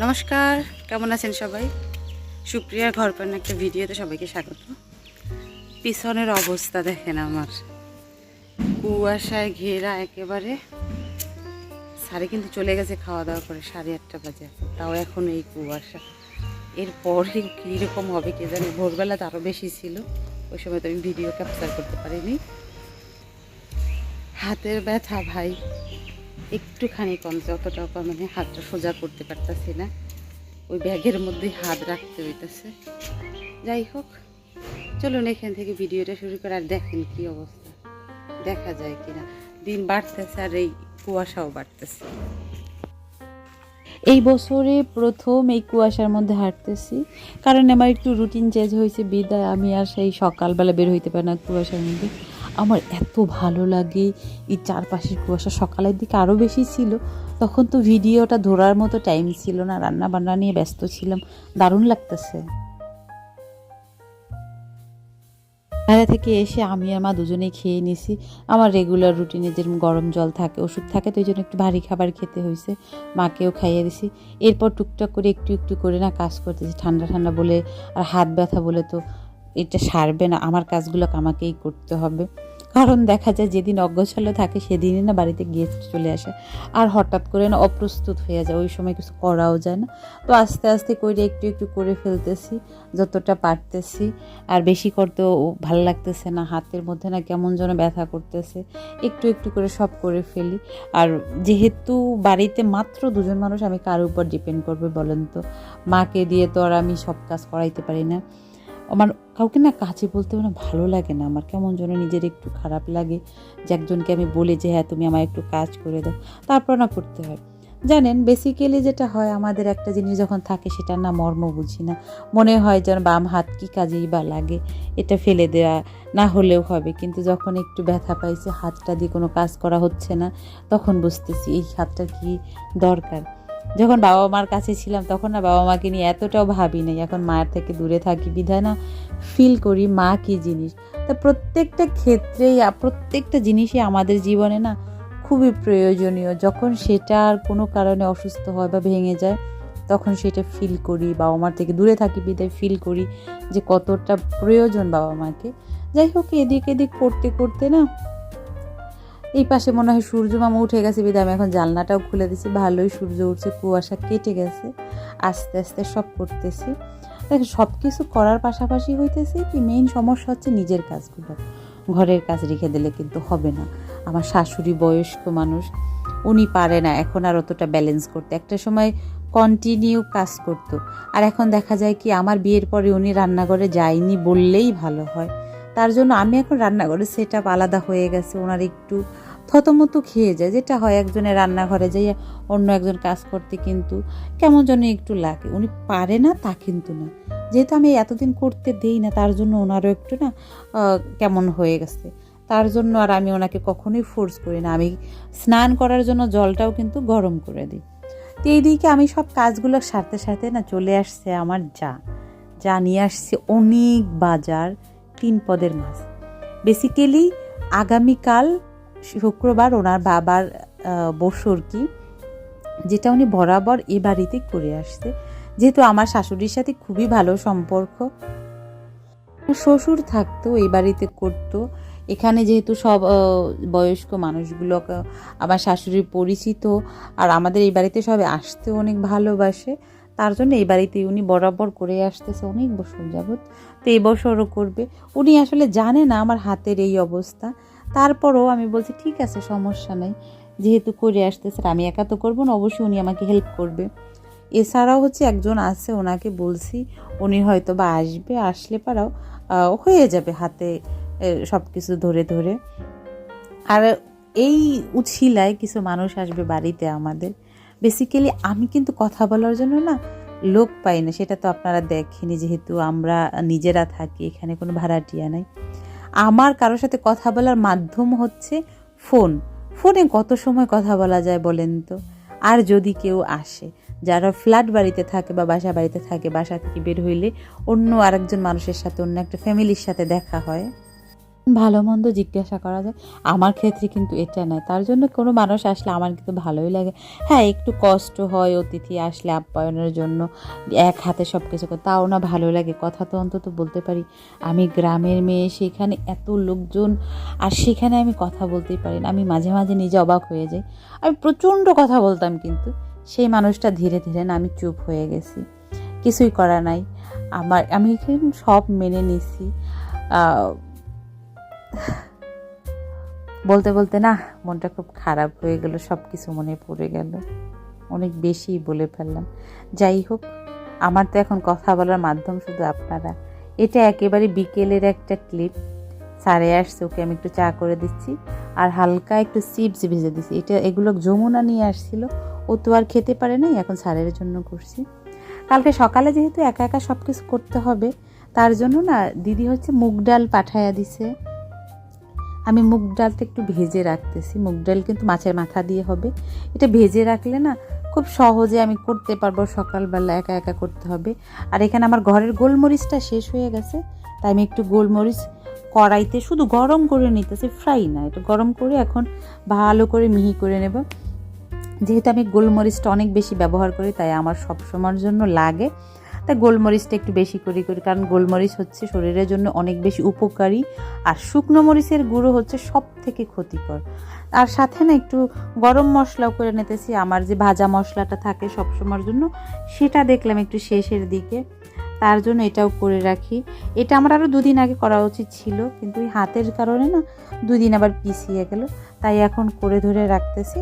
নমস্কার, কেমন আছেন সবাই? সুপ্রিয়ার ঘর পান্না একটা ভিডিওতে সবাইকে স্বাগত। পিছনের অবস্থা দেখেন আমার, কুয়াশায় ঘেরা একেবারে। সারে কিন্তু চলে গেছে খাওয়া দাওয়া করে 8:30 বাজে, তাও এখন এই কুয়াশা। এরপরে কীরকম হবে কে জানি। ভোরবেলা তো আরও বেশি ছিল, ওই সময় তো আমি ভিডিও ক্যাপচার করতে পারিনি। হাতের ব্যথা ভাই একটুখানি কম, যতটাও কম, মানে হাতটা সোজা করতে পারতেছি না, ওই ব্যাগের মধ্যেই হাত রাখতে হইতেছে। যাই হোক, চলুন এখান থেকে ভিডিওটা শুরু করে আর দেখেন কি অবস্থা, দেখা যায় কিনা। দিন বাড়তেছে আর এই কুয়াশাও বাড়তেছে। এই বছরে প্রথম এই কুয়াশার মধ্যে হাঁটতেছি, কারণ আমার একটু রুটিন চেঞ্জ হয়েছে বিদায় আমি আর সেই সকালবেলা বের হইতে পারি না কুয়াশার মধ্যে। আমার এত ভালো লাগে এই চারপাশের কুয়াশা। সকালের দিকে আরও বেশি ছিল, তখন তো ভিডিওটা ধরার মতো টাইম ছিল না, রান্না বান্না নিয়ে ব্যস্ত ছিলাম। দারুণ লাগতেছে। বাইরে থেকে এসে আমি আর মা দুজনেই খেয়ে নিছি। আমার রেগুলার রুটিনে যেরকম গরম জল থাকে, ওষুধ থাকে, তো এই জন্য একটু ভারী খাবার খেতে হয়েছে। মাকেও খাইয়ে দিছি। এরপর টুকটাক করে একটু একটু করে না কাজ করতেছি। ঠান্ডা ঠান্ডা বলে আর হাত ব্যথা বলে তো এটা সারবে না, আমার কাজগুলো আমাকেই করতে হবে। কারণ দেখা যায় যেদিন অগ্রছালো থাকে সেদিনই না বাড়িতে গেস্ট চলে আসে, আর হঠাৎ করে না অপ্রস্তুত হয়ে যায়, ওই সময় কিছু করাও যায় না। তো আস্তে আস্তে করে একটু একটু করে ফেলতেছি যতটা পারতেছি। আর বেশি করতেও ভালো লাগতেছে না, হাতের মধ্যে না কেমন যেন ব্যথা করতেছে। একটু একটু করে সব করে ফেলি। আর যেহেতু বাড়িতে মাত্র দুজন মানুষ, আমি কার উপর ডিপেন্ড করবে বলেন তো? মাকে দিয়ে তো আর আমি সব কাজ করাইতে পারি না। আমার কাউকে না কাছে বলতে না ভালো লাগে না, আমার কেমন যেন নিজের একটু খারাপ লাগে যে একজনকে আমি বলি যে হ্যাঁ তুমি আমার একটু কাজ করে দাও, তারপর না করতে হয়। জানেন, বেসিক্যালি যেটা হয়, আমাদের একটা জিনিস যখন থাকে সেটার না মর্ম বুঝি না। মনে হয় যেন বাম হাত কি কাজেই বা লাগে, এটা ফেলে দেওয়া না হলেও হবে। কিন্তু যখন একটু ব্যথা পাইছে, হাতটা দিয়ে কোনো কাজ করা হচ্ছে না, তখন বুঝতেছি এই হাতটার কি দরকার। যখন বাবা মার কাছে ছিলাম তখন না বাবা মাকে নিয়ে এতটাও ভাবি নাই, এখন মায়ের থেকে দূরে থাকি বিধায় না ফিল করি মা কী জিনিস। তা প্রত্যেকটা ক্ষেত্রেই প্রত্যেকটা জিনিসই আমাদের জীবনে না খুবই প্রয়োজনীয়। যখন সেটা আর কোনো কারণে অসুস্থ হয় বা ভেঙে যায়, তখন সেটা ফিল করি। বাবা মার থেকে দূরে থাকি বিধায় ফিল করি যে কতটা প্রয়োজন বাবা মাকে। যাই হোক, এদিক এদিক করতে করতে না এই পাশে মনে হয় সূর্য মামা উঠে গেছে বিধায় আমি এখন জানলাটাও খুলে দিছি। ভালোই সূর্য উঠছে, কুয়াশা কেটে গেছে। আস্তে আস্তে সব করতেছি। দেখেন, সব কিছু করার পাশাপাশি হইতেছে কি, মেইন সমস্যা হচ্ছে নিজের কাজগুলো। ঘরের কাজ রেখে দিলে কিন্তু হবে না। আমার শাশুড়ি বয়স্ক মানুষ, উনি পারে না এখন আর অতটা ব্যালেন্স করতে। একটা সময় কন্টিনিউ কাজ করতো, আর এখন দেখা যায় কি আমার বিয়ের পরে উনি রান্নাঘরে যায়নি বললেই ভালো হয়। তার জন্য আমি এখন রান্নাঘরের সেট আপ আলাদা হয়ে গেছে। ওনার একটু থতমতো খেয়ে যায়, যেটা হয় একজনের রান্নাঘরে যাইয়া অন্য একজন কাজ করতে কিন্তু কেমন যেন একটু লাগে। উনি পারে না তা কিন্তু না, যেহেতু আমি এতদিন করতে দেই না, তার জন্য ওনারও একটু না কেমন হয়ে গেছে। তার জন্য আর আমি ওনাকে কখনোই ফোর্স করি না। আমি স্নান করার জন্য জলটাও কিন্তু গরম করে দিই। তো এইদিকে আমি সব কাজগুলো সারতে সারতে না চলে আসছে আমার যা নিয়ে আসছে অনেক বাজার, 3 পদের মাছ। বেসিক্যালি আগামীকাল শুক্রবার ওনার বাবার বসরকি, যেটা উনি বরাবর এ বাড়িতে করে আসছে। যেহেতু আমার শাশুড়ির সাথে খুবই ভালো সম্পর্ক, শ্বশুর থাকতো এই বাড়িতে করতো। এখানে যেহেতু সব বয়স্ক মানুষগুলো আমার শাশুড়ির পরিচিত, আর আমাদের এই বাড়িতে সবাই আসতে অনেক ভালোবাসে, তার জন্য এই বাড়িতে উনি বরাবর করে আসতেছে অনেক বছর যাবৎ। তো এই বছরও করবে। উনি আসলে জানে না আমার হাতের এই অবস্থা, তারপরও আমি বলছি ঠিক আছে সমস্যা নাই, যেহেতু করে আসতেছে, আমি একা তো করবো না, অবশ্যই উনি আমাকে হেল্প করবে। এছাড়াও হচ্ছে একজন আছে, ওনাকে বলছি, উনি হয়তো বা আসবে, আসলে পারাও হয়ে যাবে হাতে সব কিছু ধরে ধরে। আর এই উছিলায় কিছু মানুষ আসবে বাড়িতে আমাদের। বেসিক্যালি আমি কিন্তু কথা বলার জন্য না লোক পাই না, সেটা তো আপনারা দেখেনি, যেহেতু আমরা নিজেরা থাকি, এখানে কোনো ভাড়াটিয়া নাই। আমার কারোর সাথে কথা বলার মাধ্যম হচ্ছে ফোনে কত সময় কথা বলা যায় বলেন তো? আর যদি কেউ আসে, যারা ফ্ল্যাট বাড়িতে থাকে বা বাসা বাড়িতে থাকে, বাসা থেকে বের হইলে অন্য আরেকজন মানুষের সাথে, অন্য একটা ফ্যামিলির সাথে দেখা হয়। ভালো মন্দ জিজ্ঞাসা করা যায়। আমার ক্ষেত্রে কিন্তু এটা নয়, তার জন্য কোনো মানুষ আসলে আমার কিন্তু ভালোই লাগে। হ্যাঁ, একটু কষ্ট হয় অতিথি আসলে আপ্যায়নের জন্য, এক হাতে সব কিছু করে, তাও না ভালো লাগে। কথা তো অন্তত বলতে পারি। আমি গ্রামের মেয়ে, সেখানে এত লোকজন, আর সেখানে আমি কথা বলতেই পারি না। আমি মাঝে মাঝে নিজে অবাক হয়ে যাই। আমি প্রচণ্ড কথা বলতাম, কিন্তু সেই মানুষটা ধীরে ধীরে না আমি চুপ হয়ে গেছি। কিছুই করা নাই, আমি সব মেনে নিছি। বলতে বলতে না মনটা খুব খারাপ হয়ে গেল, সব কিছু মনে পড়ে গেল, অনেক বেশি বলে ফেললাম। যাই হোক, আমার তো এখন কথা বলার মাধ্যম শুধু আপনারা। এটা একেবারে বিকেলের একটা ক্লিপ। স্যারে আসছে, ওকে আমি একটু চা করে দিচ্ছি, আর হালকা একটু চিপস ভেজে দিচ্ছি। এগুলো যমুনা নিয়ে আসছিল, ও তো আর খেতে পারে নাই, এখন স্যারের জন্য করছি। কালকে সকালে যেহেতু একা একা সব কিছু করতে হবে, তার জন্য না দিদি হচ্ছে মুগ ডাল পাঠাইয়া দিছে। আমি মুগ ডালটা একটু ভেজে রাখতেছি। মুগ ডাল কিন্তু মাছের মাথা দিয়ে হবে। এটা ভেজে রাখলে না খুব সহজে আমি করতে পারবো, সকালবেলা একা একা করতে হবে। আর এখানে আমার ঘরের গোলমরিচটা শেষ হয়ে গেছে, তাই আমি একটু গোলমরিচ কড়াইতে শুধু গরম করে নিতেছি, ফ্রাই না, এটা গরম করে এখন ভালো করে মিহি করে নেব। যেহেতু আমি গোলমরিচটা অনেক বেশি ব্যবহার করি, তাই আমার সব সময়ের জন্য লাগে, তাই গোলমরিচটা একটু বেশি করি, কারণ গোলমরিচ হচ্ছে শরীরের জন্য অনেক বেশি উপকারী, আর শুকনো মরিচের গুঁড়ো হচ্ছে সব থেকে ক্ষতিকর। আর সাথে না একটু গরম মশলাও করে নিতেছি। আমার যে ভাজা মশলাটা থাকে সবসময়ের জন্য, সেটা দেখলাম একটু শেষের দিকে, তার জন্য এটাও করে রাখি। এটা আমার আরও 2 দিন আগে করা উচিত ছিল, কিন্তু এই হাতের কারণে না 2 দিন আবার পিছিয়ে গেল, তাই এখন করে ধরে রাখতেছি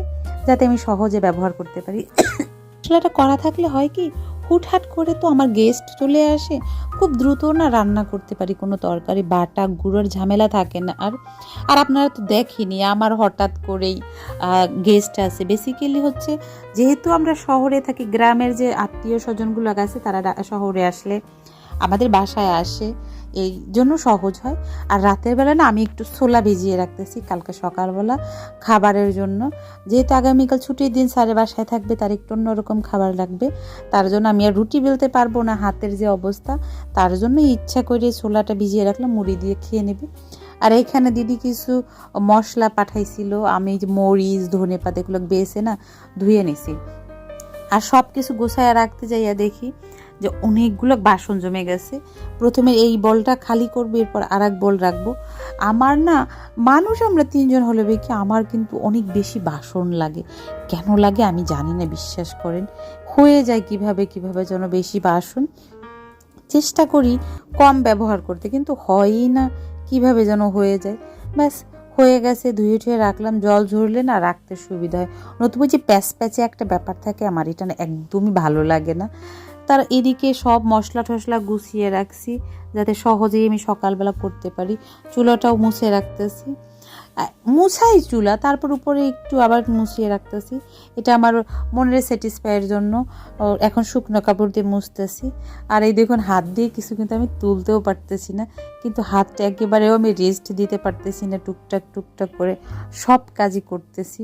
যাতে আমি সহজে ব্যবহার করতে পারি। মশলাটা করা থাকলে হয় কি, হুটহাট করে তো আমার গেস্ট চলে আসে, খুব দ্রুত না রান্না করতে পারি, কোনো তরকারি বাটা গুঁড়োর ঝামেলা থাকে না। আর আর আপনারা তো দেখেনি, আমার হঠাৎ করেই গেস্ট আসে। বেসিক্যালি হচ্ছে, যেহেতু আমরা শহরে থাকি, গ্রামের যে আত্মীয় স্বজনগুলো আছে তারা শহরে আসলে আমাদের বাসায় আসে, এই জন্য সহজ হয়। আর রাতের বেলা না আমি একটু ছোলা ভিজিয়ে রাখতেছি কালকে সকালবেলা খাবারের জন্য। যেহেতু আগামীকাল ছুটির দিন, স্যারের বাসায় থাকবে, তার একটু অন্যরকম খাবার লাগবে, তার জন্য আমি আর রুটি বেলতে পারবো না, হাতের যে অবস্থা, তার জন্য ইচ্ছা করে ছোলাটা ভিজিয়ে রাখলাম, মুড়ি দিয়ে খেয়ে নেবে। আর এইখানে দিদি কিছু মশলা পাঠাইছিল, আমি যে মরিচ ধনেপাতা এগুলো বেছে না ধুয়ে নিছি। আর সব কিছু গোছায় রাখতে যাইয়া দেখি যে অনেকগুলো বাসন জমে গেছে। প্রথমে এই বলটা খালি করবো, এরপর আর এক বল রাখবো। আমার না, মানুষ আমরা 3 জন হলে কি, আমার কিন্তু অনেক বেশি বাসন লাগে। কেন লাগে আমি জানি না, বিশ্বাস করেন। হয়ে যায় কিভাবে যেন বেশি বাসন। চেষ্টা করি কম ব্যবহার করতে, কিন্তু হয়ই না, কিভাবে যেন হয়ে যায়। ব্যাস হয়ে গেছে, ধুয়ে টুয়ে রাখলাম। জল ঝরলে না রাখতে সুবিধা হয়, নতুবা যে প্যাচে একটা ব্যাপার থাকে, আমার এটা না একদমই ভালো লাগে না। তার এদিকে সব মশলা টশলা গুছিয়ে রাখছি, যাতে সহজেই আমি সকালবেলা করতে পারি। চুলাটাও মুছে রাখতেছি, মুছাই চুলা, তারপর উপরে একটু আবার মুছিয়ে রাখতেছি। এটা আমার মনের স্যাটিসফাইয়ের জন্য এখন শুকনো কাপড় দিয়ে মুছতেছি। আর এই দেখুন, হাত দিয়ে কিছু কিন্তু আমি তুলতেও পারতেছি না, কিন্তু হাতটা একেবারেও আমি রেস্ট দিতে পারতেছি না। টুকটাক করে সব কাজই করতেছি,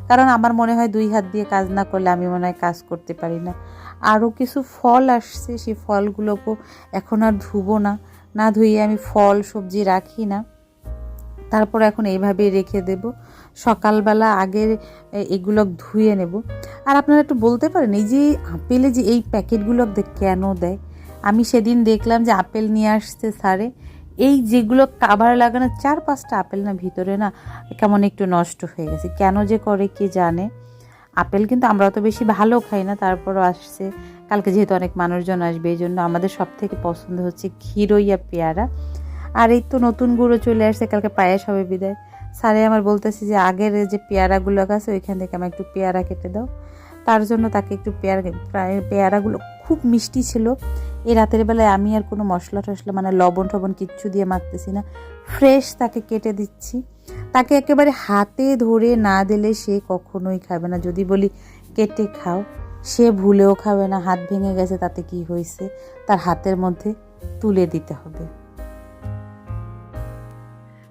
কারণ আমার মনে হয় 2 হাত দিয়ে কাজ না করলে আমি মনে হয় কাজ করতে পারি না। আরও কিছু ফল আসছে, সেই ফলগুলোকেও এখন আর ধুবো না, না ধুয়ে আমি ফল সবজি রাখি না। তারপর এখন এইভাবেই রেখে দেব, সকালবেলা আগে এগুলো ধুয়ে নেব। আর আপনারা একটু বলতে পারেন, এই যে আপেলে যে এই প্যাকেটগুলো কেন দেয়? আমি সেদিন দেখলাম যে আপেল নিয়ে আসছে স্যারে, এই যেগুলো কাভার লাগানো 4-5টা আপেল না ভিতরে না কেমন একটু নষ্ট হয়ে গেছে, কেন যে করে কে জানে। আপেল কিন্তু আমরা তো বেশি ভালো খাই না, তারপরও আসছে। কালকে যেহেতু অনেক মানুষজন আসবে, এই জন্য আমাদের সব থেকে পছন্দ হচ্ছে ক্ষীরইয়া পেয়ারা। আর এই তো নতুন গুঁড়ো চলে আসছে, কালকে পায়েস হবে বিদায়। স্যারে আমার বলতেছি যে আগের যে পেয়ারাগুলো আছে ওইখান থেকে আমার একটু পেয়ারা কেটে দাও, তার জন্য তাকে একটু পেয়ারাগুলো খুব মিষ্টি ছিল। এই রাতের বেলায় আমি আর কোনো মশলা টশলা মানে লবণ টবণ কিচ্ছু দিয়ে মাখতেছি না, ফ্রেশ তাকে কেটে দিচ্ছি। তাকে একেবারে হাতে ধরে না দিলে সে কখনোই খাবে না। যদি বলি কেটে খাও, সে ভুলেও খাবে না। হাত ভেঙে গেছে তাতে কি হয়েছে, তার হাতের মধ্যে তুলে দিতে হবে।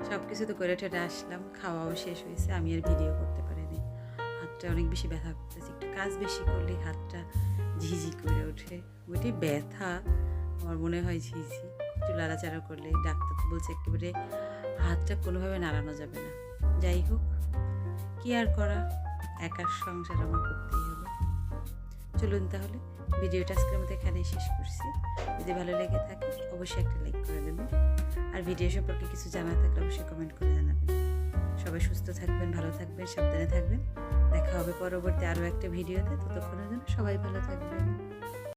সব কিছু তো করে ঠেটে আসলাম, খাওয়াও শেষ হয়েছে, আমি আর ভিডিও করতে পারিনি। হাতটা অনেক বেশি ব্যথা করতেছে, একটু কাজ বেশি করলেই হাতটা ঝিঝি করে ওঠে, ওইটাই ব্যথা আমার মনে হয়, ঝিঝি। একটু লাড়াচাড়া করলে ডাক্তার তো বলছে একেবারে হাতটা কোনোভাবে নাড়ানো যাবে না। যাই হোক, কি আর করা, একার সংসার আমার করতেই হবে। চলুন তাহলে ভিডিওটা আজকের মতো এখানেই শেষ করছি। যদি ভালো লেগে থাকে অবশ্যই একটা লাইক করে দেবেন, আর ভিডিও সম্পর্কে কিছু জানা থাকলে অবশ্যই কমেন্ট করে জানাবেন। সবাই সুস্থ থাকবেন, ভালো থাকবেন, সাবধানে থাকবেন। দেখা হবে পরবর্তী আরও একটা ভিডিওতে। ততক্ষণের জন্য সবাই ভালো থাকবেন।